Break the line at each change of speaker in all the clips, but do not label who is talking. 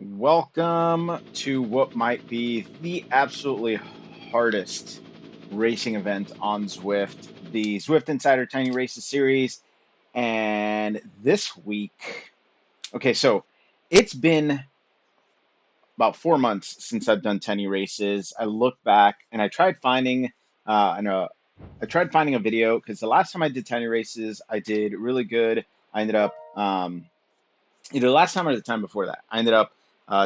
Welcome to what might be the absolutely hardest racing event on Zwift, the Zwift Insider Tiny Races series. And this week, so it's been about 4 months since I've done Tiny Races. I look back and I tried finding a video because the last time I did Tiny Races, I did really good. I ended up either last time or the time before that. I ended up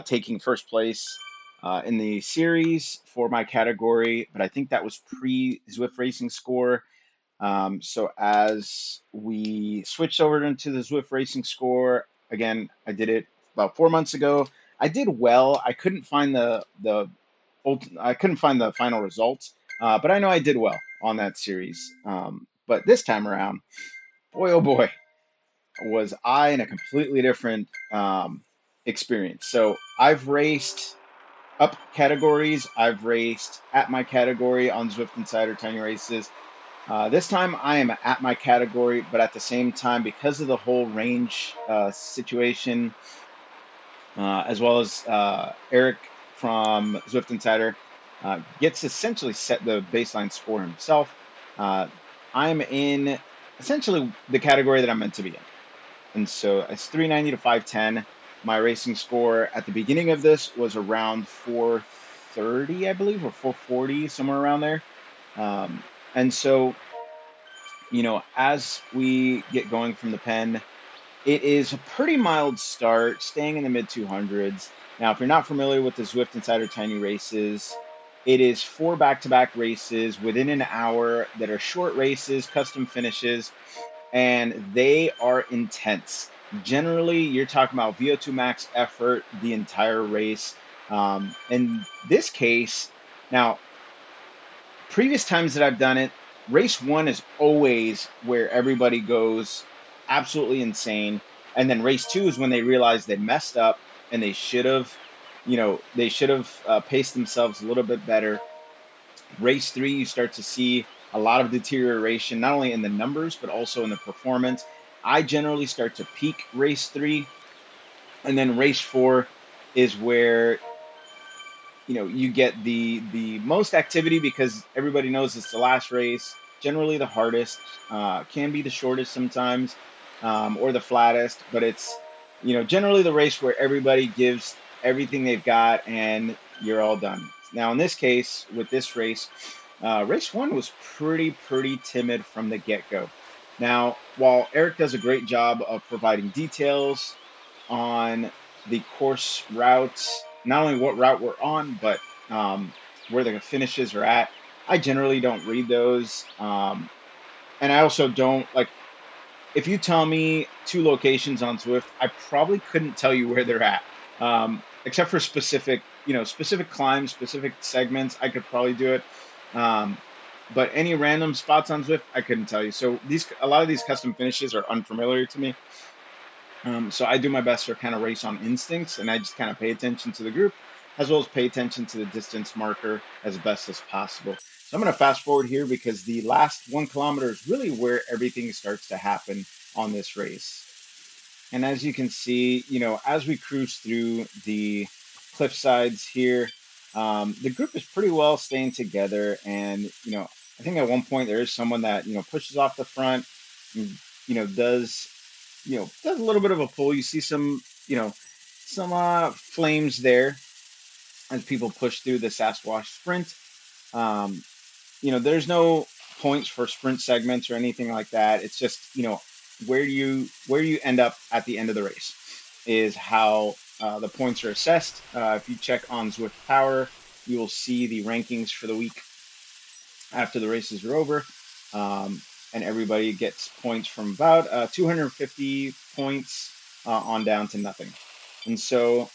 taking first place in the series for my category, but I think that was pre Zwift Racing Score. So as we switched over into the Zwift Racing Score, again, I did it about 4 months ago. I did well. I couldn't find the final results, but I know I did well on that series. But this time around, boy oh boy, was I in a completely different experience. So I've raced up categories. I've raced at my category on Zwift Insider Tiny Races. This time I am at my category, but at the same time, because of the whole range situation, as well as Eric from Zwift Insider gets essentially set the baseline score himself. Uh, I'm in essentially the category that I'm meant to be in. And so it's 390 to 510. My racing score at the beginning of this was around 430, I believe, or 440, somewhere around there. And so, as we get going from the pen, it is a pretty mild start, staying in the mid 200s. Now, if you're not familiar with the Zwift Insider Tiny Races, it is four back-to-back races within an hour that are short races, custom finishes, and they are intense. Generally, you're talking about VO2 max effort the entire race. In this case, now, previous times that I've done it, race one is always where everybody goes absolutely insane. And then race two is when they realize they messed up and they should have paced themselves a little bit better. Race three, you start to see a lot of deterioration, not only in the numbers, but also in the performance. I generally start to peak race three. And then race four is where you get the most activity because everybody knows it's the last race, generally the hardest, can be the shortest sometimes, or the flattest, but it's generally the race where everybody gives everything they've got and you're all done. Now in this case, with this race, race one was pretty timid from the get-go. Now, while Eric does a great job of providing details on the course routes, not only what route we're on, but where the finishes are at. I generally don't read those. And I also don't like, if you tell me two locations on Zwift, I probably couldn't tell you where they're at. Except for specific climbs, specific segments, I could probably do it. Um, but any random spots on Zwift, I couldn't tell you. So a lot of these custom finishes are unfamiliar to me. So I do my best to kind of race on instincts, and I just kind of pay attention to the group as well as pay attention to the distance marker as best as possible. So I'm going to fast forward here because the last 1 kilometer is really where everything starts to happen on this race. And as you can see, as we cruise through the cliff sides here, the group is pretty well staying together. And, I think at one point there is someone that, pushes off the front, and, does does a little bit of a pull. You see some flames there as people push through the Sasquatch sprint. Um, there's no points for sprint segments or anything like that. It's just, where you end up at the end of the race is how the points are assessed. If you check on Zwift Power, you will see the rankings for the week after the races are over. And everybody gets points from about 250 points on down to nothing. And so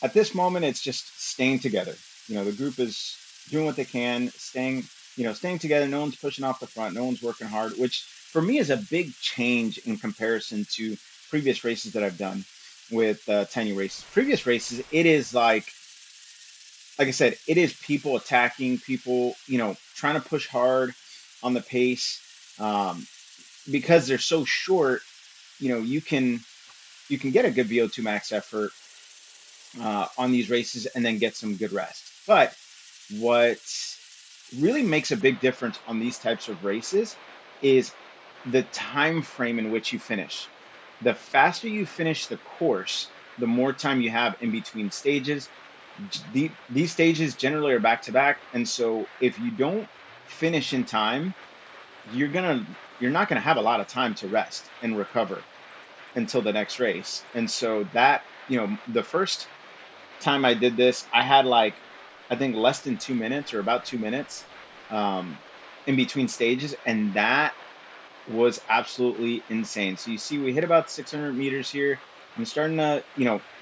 at this moment, it's just staying together. The group is doing what they can, staying together. No one's pushing off the front. No one's working hard, which for me is a big change in comparison to previous races that I've done with Tiny Races. Previous races, it is like like I said, it is people attacking people, trying to push hard on the pace, um, because they're so short. You can get a good VO2 max effort on these races and then get some good rest. But what really makes a big difference on these types of races is the time frame in which you finish. The faster you finish the course, the more time you have in between stages. These stages generally are back to back, and so if you don't finish in time, you're not gonna have a lot of time to rest and recover until the next race. And so that, the first time I did this, I had like, I think less than 2 minutes or about 2 minutes um, in between stages. And that was absolutely insane. So you see, we hit about 600 meters here. I'm starting to,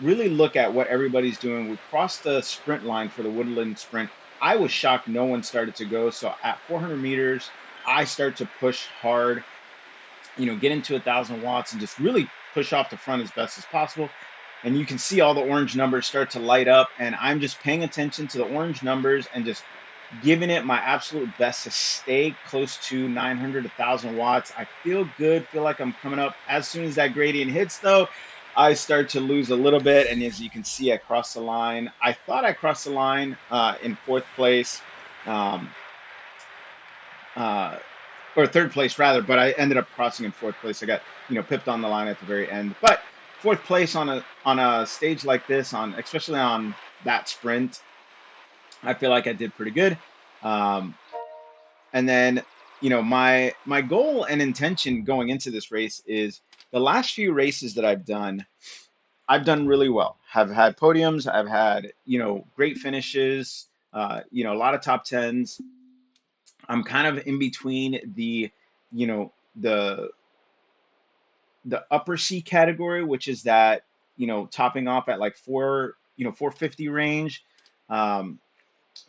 really look at what everybody's doing. We crossed the sprint line for the Woodland sprint. I was shocked no one started to go. So at 400 meters, I start to push hard, get into 1,000 watts and just really push off the front as best as possible. And you can see all the orange numbers start to light up. And I'm just paying attention to the orange numbers and just giving it my absolute best to stay close to 900, 1,000 watts. I feel good, feel like I'm coming up. As soon as that gradient hits, though, I start to lose a little bit. And as you can see, I crossed the line. I thought I crossed the line in fourth place. Um, uh, or third place rather, but I ended up crossing in fourth place. I got, pipped on the line at the very end. But fourth place on a stage like this, on especially on that sprint, I feel like I did pretty good. Um, and then, my goal and intention going into this race is the last few races that I've done really well. Have had podiums, I've had, great finishes, a lot of top tens. I'm kind of in between you know, the upper C category, which is that, topping off at like 450 range, um,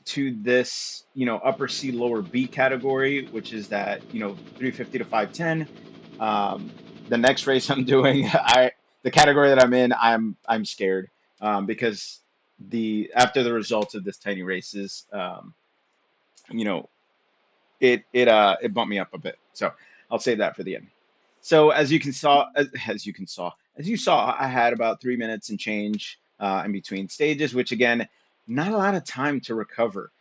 to this, upper C lower B category, which is that, 350 to 510. The next race I'm doing, the category that I'm in, I'm scared, because the after the results of this tiny races, you know, it bumped me up a bit. So I'll save that for the end. So as you saw, I had about 3 minutes and change in between stages, which again, not a lot of time to recover.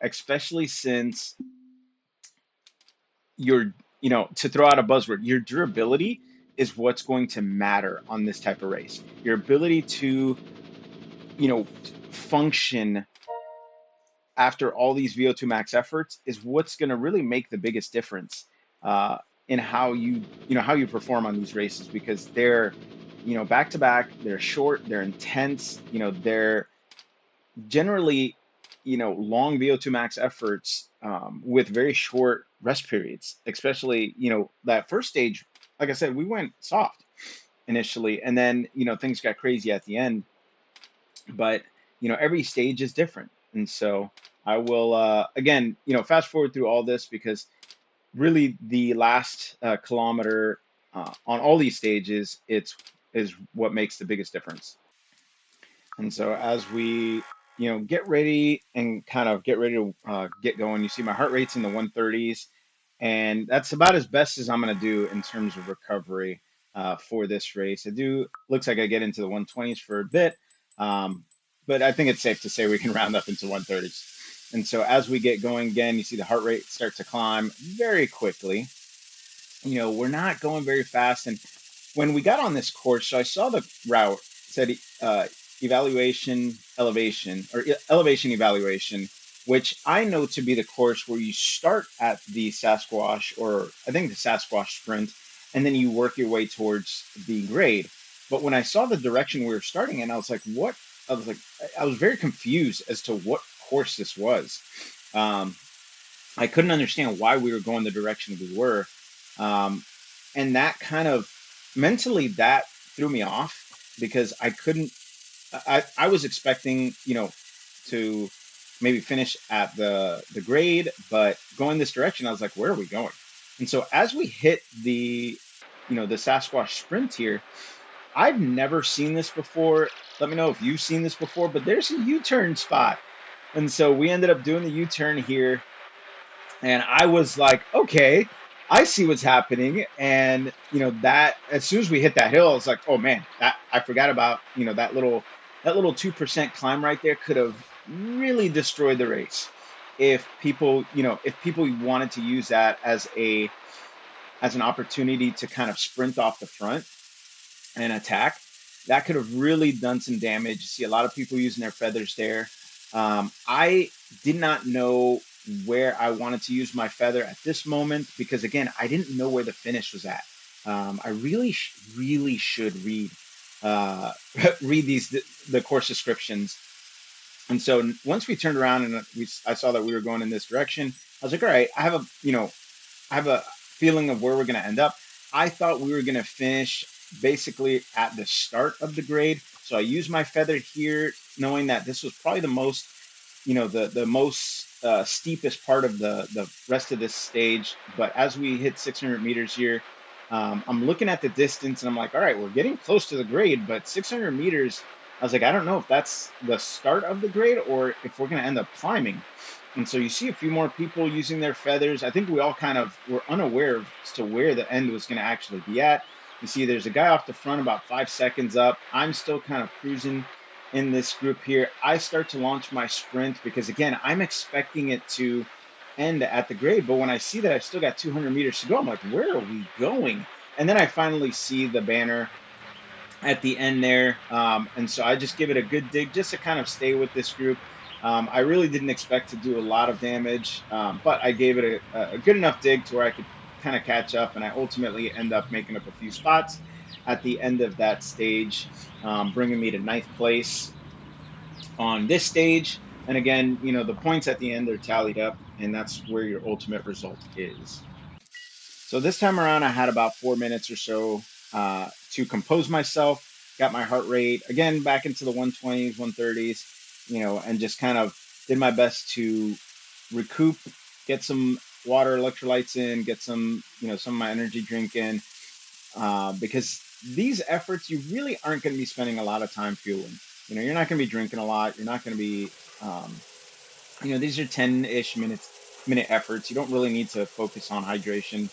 Especially since to throw out a buzzword, your durability is what's going to matter on this type of race. Your ability to, function after all these VO2 max efforts is what's going to really make the biggest difference uh, in how you perform on these races, because they're, back to back, they're short, they're intense, they're generally, long VO2 max efforts with very short rest periods, especially, that first stage. Like I said, we went soft initially, and then, things got crazy at the end. But, every stage is different. And so I will, again, fast forward through all this, because really the last kilometer on all these stages, is what makes the biggest difference. And so as we, get ready and kind of get ready to get going, you see my heart rate's in the 130s, and that's about as best as I'm going to do in terms of recovery for this race. Looks like I get into the 120s for a bit, um, but I think it's safe to say we can round up into 130s. And so as we get going again, you see the heart rate start to climb very quickly. We're not going very fast. And when we got on this course, so I saw the route said evaluation elevation, or elevation evaluation, which I know to be the course where you start at the Sasquatch, or I think the Sasquatch sprint, and then you work your way towards the grade. But when I saw the direction we were starting in, I was like, what? I was very confused as to what course this was. Um, I couldn't understand why we were going the direction we were. Um, and that kind of mentally, that threw me off, because I was expecting, to maybe finish at the grade, but going this direction, I was like, where are we going? And so as we hit the Sasquatch sprint here, I've never seen this before. Let me know if you've seen this before, but there's a U-turn spot. And so we ended up doing the U-turn here, and I was like, okay, I see what's happening. And that as soon as we hit that hill, I was like, oh man, that I forgot about, that little 2% climb right there could have really destroyed the race if people wanted to use that as an opportunity to kind of sprint off the front and attack. That could have really done some damage. You see a lot of people using their feathers there. I did not know where I wanted to use my feather at this moment because, again, I didn't know where the finish was at. I really should read uh, read the course descriptions. And so once we turned around and I saw that we were going in this direction, I was like, all right, I have a feeling of where we're going to end up. I thought we were going to finish basically at the start of the grade. So I used my feather here, knowing that this was probably the most steepest part of the rest of this stage. But as we hit 600 meters here, I'm looking at the distance and I'm like, all right, we're getting close to the grade, but 600 meters. I was like, I don't know if that's the start of the grade or if we're going to end up climbing. And so you see a few more people using their feathers. I think we all kind of were unaware as to where the end was going to actually be at. You see, there's a guy off the front about 5 seconds up. I'm still kind of cruising in this group here. I start to launch my sprint because, again, I'm expecting it to end at the grade. But when I see that I've still got 200 meters to go, I'm like, where are we going? And then I finally see the banner at the end there. And so I just give it a good dig just to kind of stay with this group. I really didn't expect to do a lot of damage, but I gave it a good enough dig to where I could kind of catch up, and I ultimately end up making up a few spots at the end of that stage, bringing me to ninth place on this stage. And again, the points at the end are tallied up, and that's where your ultimate result is. So this time around, I had about 4 minutes or so to compose myself, got my heart rate again back into the 120s, 130s, and just kind of did my best to recoup, get some water, electrolytes in, get some of my energy drink in, because these efforts, you really aren't going to be spending a lot of time fueling. You're not going to be drinking a lot. You're not going to be, um, these are 10-ish minute efforts. You don't really need to focus on hydration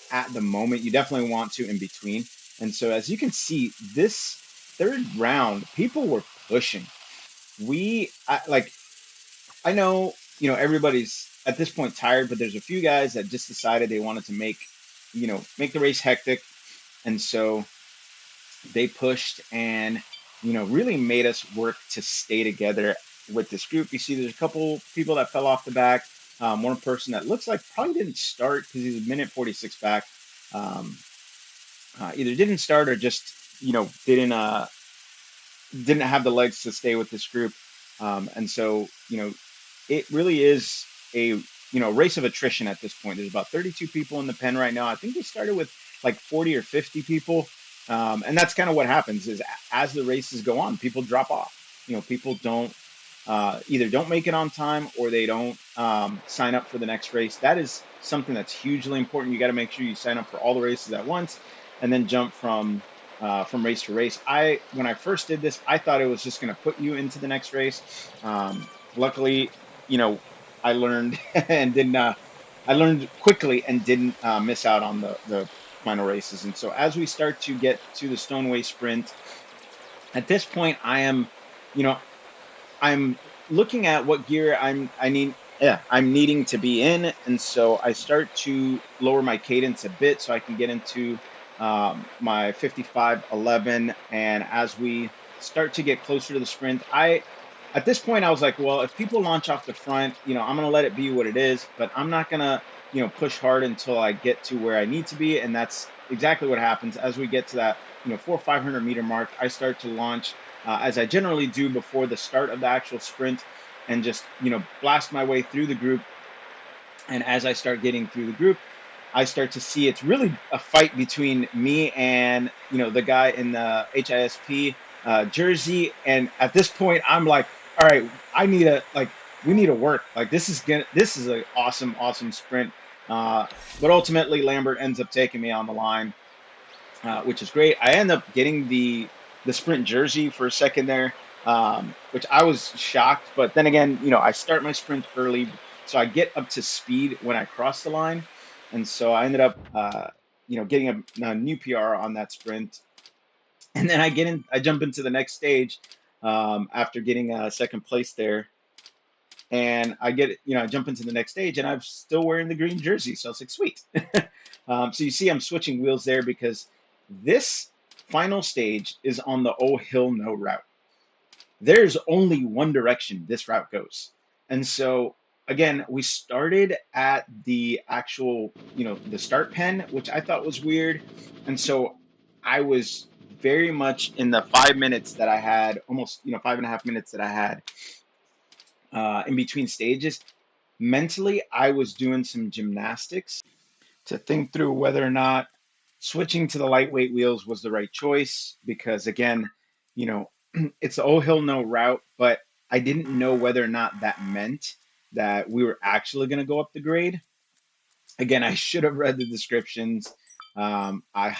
at the moment. You definitely want to in between. And so as you can see, this third round, people were pushing. I know, everybody's at this point tired, but there's a few guys that just decided they wanted to make the race hectic. And so they pushed and really made us work to stay together with this group. You see there's a couple people that fell off the back. One person that looks like probably didn't start because he's a minute 46 back. um, Either didn't start or just didn't have the legs to stay with this group. And so it really is a race of attrition at this point. There's about 32 people in the pen right now. I think we started with like 40 or 50 people, and that's kind of what happens is as the races go on, people drop off. People don't either don't make it on time or they don't sign up for the next race. That is something that's hugely important. You got to make sure you sign up for all the races at once, and then jump from race to race. When I first did this, I thought it was just going to put you into the next race. Luckily, you know, I learned and didn't. I learned quickly and didn't miss out on the final races. And so as we start to get to the Stoneway Sprint, at this point, you know, I'm looking at what gear I'm needing to be in, and so I start to lower my cadence a bit so I can get into my 55:11. And as we start to get closer to the sprint, I at this point I was like, well, if people launch off the front, I'm gonna let it be what it is, but I'm not gonna push hard until I get to where I need to be, and that's exactly what happens as we get to that 400 or 500 meter mark. I start to launch as I generally do before the start of the actual sprint, and just blast my way through the group. And as I start getting through the group, I start to see it's really a fight between me and the guy in the HISP jersey. And at this point, I'm like, all right, we need to work. Like this is an awesome sprint. But ultimately, Lambert ends up taking me on the line, which is great. I end up getting the sprint jersey for a second there. which I was shocked. But then again, I start my sprint early, so I get up to speed when I cross the line, and so I ended up, getting a new PR on that sprint, and then I jump into the next stage after getting second place there, and I jump into the next stage, and I'm still wearing the green jersey, so it's like sweet. So you see, I'm switching wheels there because this final stage is on the Oh Hill No route. There's only one direction this route goes. And so again, we started at the actual, the start pen, which I thought was weird. And so I was very much in the 5 minutes that I had, almost, 5.5 minutes that I had in between stages. Mentally, I was doing some gymnastics to think through whether or not switching to the lightweight wheels was the right choice because again, you know, it's the old hill no route, but I didn't know whether or not that meant that we were actually going to go up the grade. Again, I should have read the descriptions. I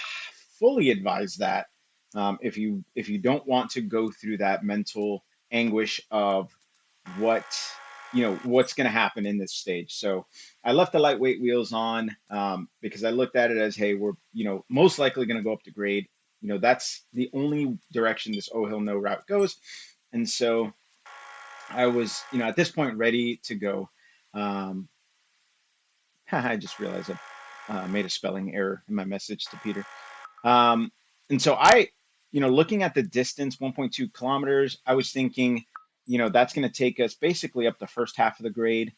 fully advise that if you don't want to go through that mental anguish of what what's going to happen in this stage. So I left the lightweight wheels on because I looked at it as, hey, we're most likely going to go up the grade. That's the only direction this O Hill No route goes, and so I was at this point ready to go. Um, I just realized I made a spelling error in my message to Peter. Um, and so looking at the distance, 1.2 kilometers, I was thinking, that's going to take us basically up the first half of the grade,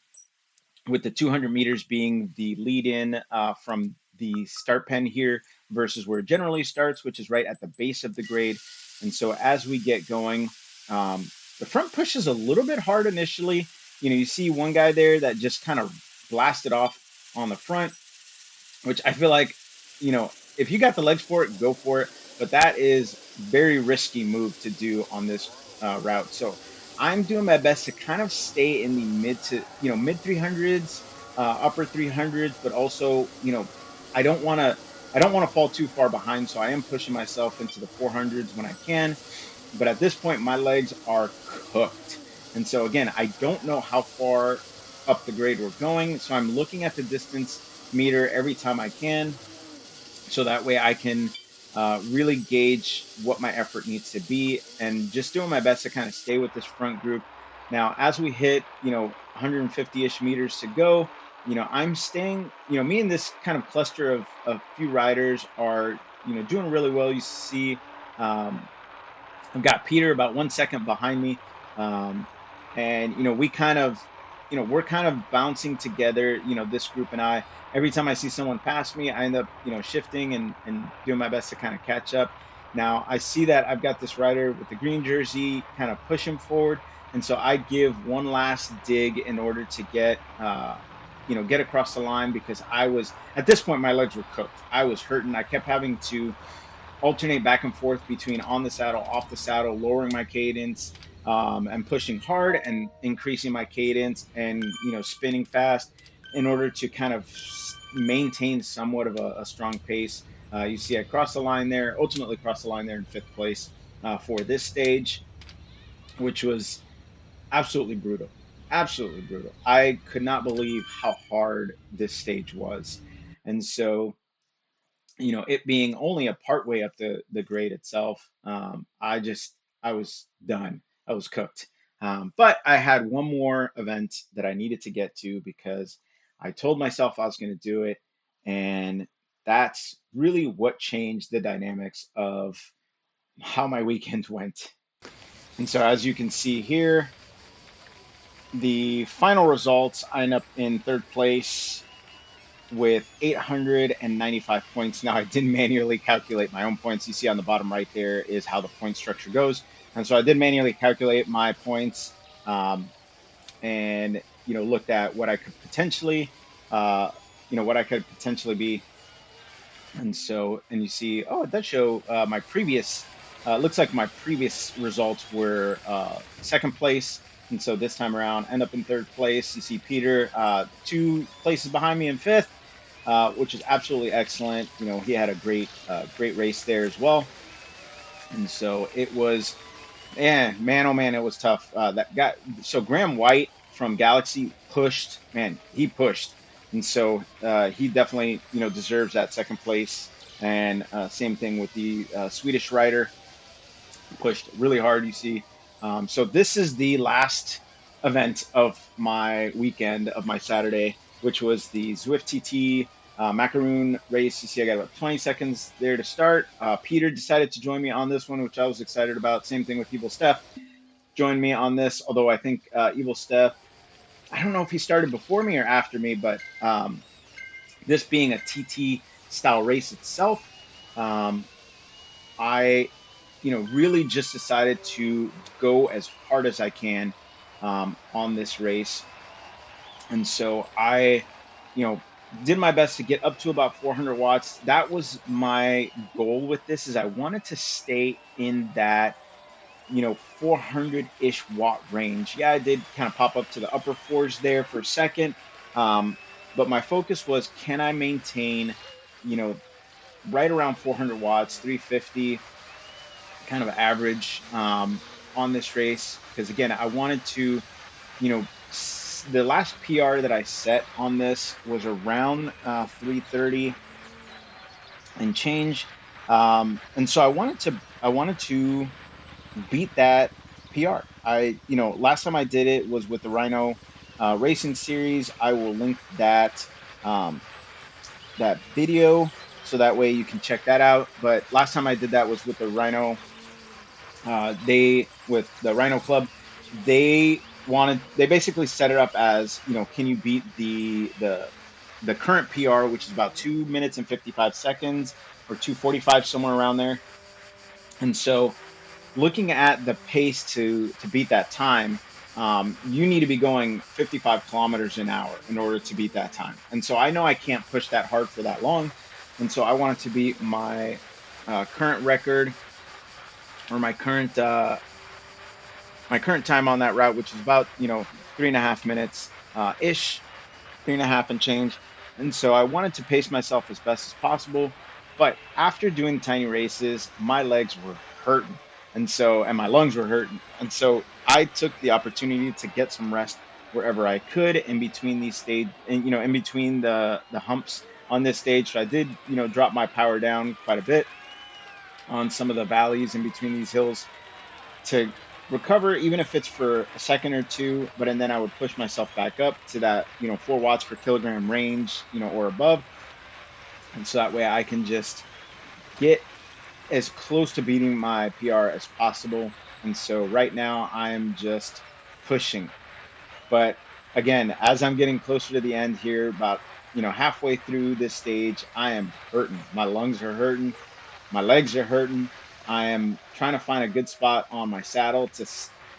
with the 200 meters being the lead in from the start pen here versus where it generally starts, which is right at the base of the grade. And so as we get going, the front pushes a little bit hard initially. You see one guy there that just kind of blasted off on the front, which I feel like, if you got the legs for it, go for it. But that is very risky move to do on this route. So I'm doing my best to kind of stay in the mid 300s, upper 300s, but also, I don't want to fall too far behind. So I am pushing myself into the 400s when I can. But at this point, my legs are cooked. And so again, I don't know how far up the grade we're going. So I'm looking at the distance meter every time I can, so that way I can really gauge what my effort needs to be, and just doing my best to kind of stay with this front group. Now, as we hit, 150-ish meters to go, I'm staying, me and this kind of cluster of a few riders are, doing really well. You see, I've got Peter about 1 second behind me. Um, and, we're kind of bouncing together, this group and I. Every time I see someone pass me, I end up, shifting and doing my best to kind of catch up. Now, I see that I've got this rider with the green jersey kind of pushing forward. And so I give one last dig in order to get across the line, because at this point, my legs were cooked. I was hurting. I kept having to alternate back and forth between on the saddle, off the saddle, lowering my cadence, and pushing hard and increasing my cadence, and spinning fast in order to kind of maintain somewhat of a strong pace. You see, I crossed the line there, ultimately crossed the line there in fifth place for this stage, which was absolutely brutal. Absolutely brutal. I could not believe how hard this stage was. And so, it being only a part way up the grade itself, I was done. I was cooked. But I had one more event that I needed to get to because I told myself I was going to do it. And that's really what changed the dynamics of how my weekend went. And so, as you can see here, the final results, I end up in third place with 895 points. Now, I didn't manually calculate my own points. You see on the bottom right there is how the point structure goes. And so I did manually calculate my points, and, looked at what I could potentially, be. And so, and you see, oh, it does show my previous, looks like my previous results were second place. And so this time around, end up in third place. You see Peter 2 places behind me in fifth, which is absolutely excellent. He had a great race there as well. And so it was Man, oh man, it was tough. That guy, so Graham White from Galaxy pushed, man, he pushed, and so he definitely, deserves that second place. And same thing with the Swedish rider, pushed really hard. You see, so this is the last event of my weekend of my Saturday, which was the Zwift TT Macaron race. You see, I got about 20 seconds there to start. Peter decided to join me on this one, which I was excited about. Same thing with Evil Steph joined me on this, although I think Evil Steph, I don't know if he started before me or after me, but this being a TT style race itself, um, I, really just decided to go as hard as I can on this race. And so I, you know, did my best to get up to about 400 watts. That was my goal with this, is I wanted to stay in that 400-ish watt range. Yeah, I did kind of pop up to the upper fours there for a second. Um, but my focus was, can I maintain, you know, right around 400 watts, 350 kind of average on this race? Because again, I wanted to, the last PR that I set on this was around 330 and change. And so I wanted to beat that PR. Last time I did it was with the Rhino Racing Series. I will link um, that video so that way you can check that out. But last time I did that was with the Rhino. They with the Rhino Club. They basically set it up as, can you beat the current PR, which is about 2 minutes and 55 seconds or 2:45 somewhere around there. And so looking at the pace to beat that time, you need to be going 55 kilometers an hour in order to beat that time. And so I know I can't push that hard for that long. And so I wanted to beat my current record, or my current time on that route, which is about 3.5 minutes ish, 3.5 and change. And so I wanted to pace myself as best as possible. But after doing tiny races, my legs were hurting. And my lungs were hurting. And so I took the opportunity to get some rest wherever I could in between these stage, and in between the humps on this stage. So I did, drop my power down quite a bit on some of the valleys in between these hills to recover, even if it's for a second or two. But and then I would push myself back up to that 4 watts per kilogram range, or above, and so that way I can just get as close to beating my PR as possible. And so right now I am just pushing. But again, as I'm getting closer to the end here, about halfway through this stage, I am hurting. My lungs are hurting. My legs are hurting. I am trying to find a good spot on my saddle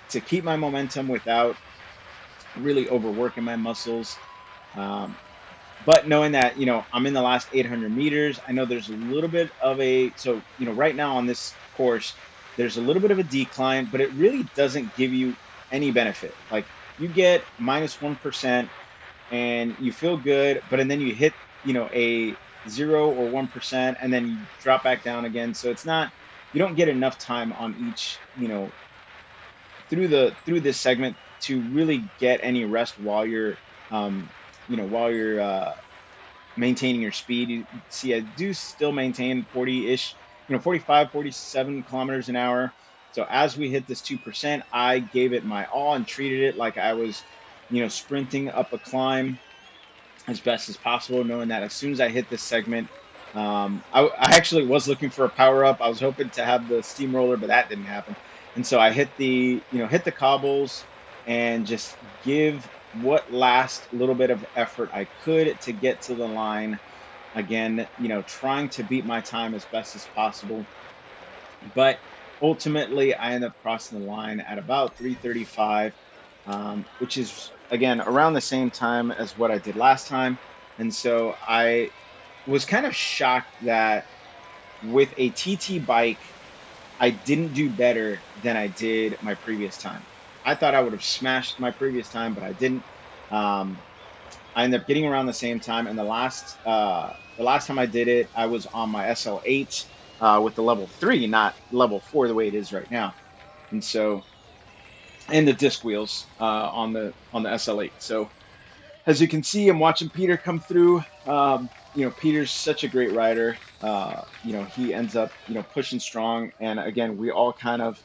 to keep my momentum without really overworking my muscles. Um, but knowing that I'm in the last 800 meters, I know there's a little bit of right now on this course, there's a little bit of a decline, but it really doesn't give you any benefit. Like, you get -1% and you feel good, but and then you hit a 0 or 1%, and then you drop back down again. So it's not, you don't get enough time on each, through this segment to really get any rest while you're maintaining your speed. You see, I do still maintain 40-ish, 45, 47 kilometers an hour. So as we hit this 2%, I gave it my all and treated it like I was, sprinting up a climb as best as possible, knowing that as soon as I hit this segment, I actually was looking for a power up. I was hoping to have the steamroller, but that didn't happen. And so I hit the cobbles and just give what last little bit of effort I could to get to the line. Again, trying to beat my time as best as possible. But ultimately, I ended up crossing the line at about 3:35, which is, again, around the same time as what I did last time. And so I was kind of shocked that with a TT bike, I didn't do better than I did my previous time. I thought I would have smashed my previous time, but I didn't. Um, I ended up getting around the same time, and the last time I did it, I was on my SL8 with the level 3, not level 4 the way it is right now. And so, and the disc wheels on the SL8. So as you can see, I'm watching Peter come through. Peter's such a great rider. He ends up, pushing strong. And again, we all kind of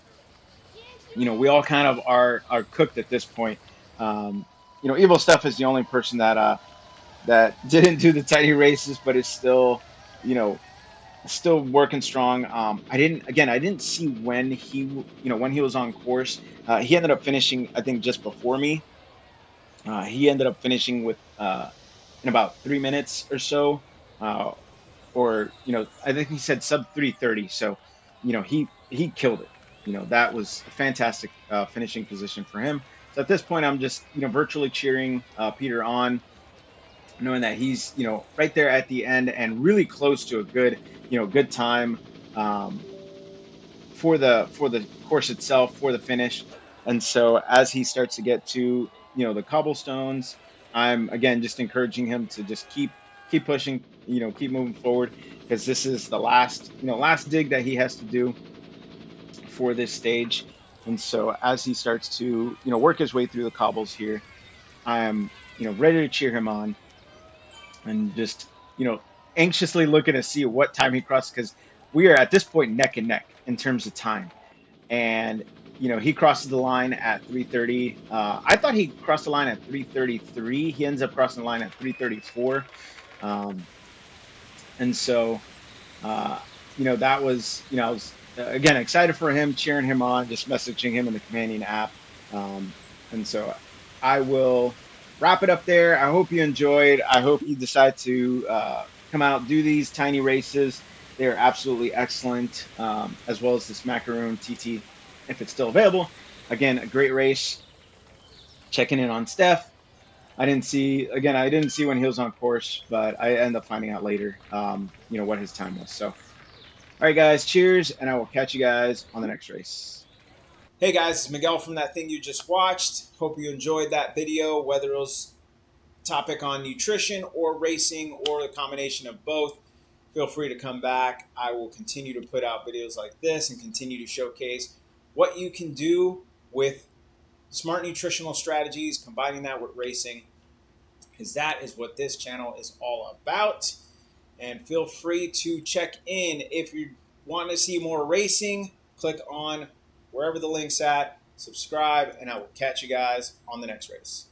are cooked at this point. Evil Stuff is the only person that didn't do the tiny races, but is still, you know, still working strong. I didn't see when when he was on course. He ended up finishing, I think, just before me. He ended up finishing with in about 3 minutes or so, uh, or I think he said sub 3:30. So, he killed it. That was a fantastic finishing position for him. So at this point, I'm just virtually cheering Peter on, knowing that he's right there at the end and really close to a good time. Um, for the course itself, for the finish. And so as he starts to get to the cobblestones, I'm again just encouraging him to just keep pushing, keep moving forward, because this is the last dig that he has to do for this stage. And so as he starts to work his way through the cobbles here, I'm ready to cheer him on, and just anxiously looking to see what time he crosses, because we are at this point neck and neck in terms of time. And he crosses the line at 3:30. I thought he crossed the line at 3:33. He ends up crossing the line at 3:34. Um, and so uh, that was, I was again excited for him, cheering him on, just messaging him in the companion app. And so I will wrap it up there. I hope you enjoyed. I hope you decide to come out, do these tiny races. They are absolutely excellent, as well as this Macaron TT, if it's still available. Again, a great race. Checking in on Steph. I didn't see when he was on course, but I ended up finding out later, what his time was. So, all right, guys, cheers, and I will catch you guys on the next race.
Hey guys, it's Miguel from that thing you just watched. Hope you enjoyed that video, whether it was topic on nutrition or racing or a combination of both. Feel free to come back. I will continue to put out videos like this and continue to showcase what you can do with smart nutritional strategies, combining that with racing, because that is what this channel is all about. And feel free to check in if you want to see more racing. Click on wherever the link's at, subscribe, and I will catch you guys on the next race.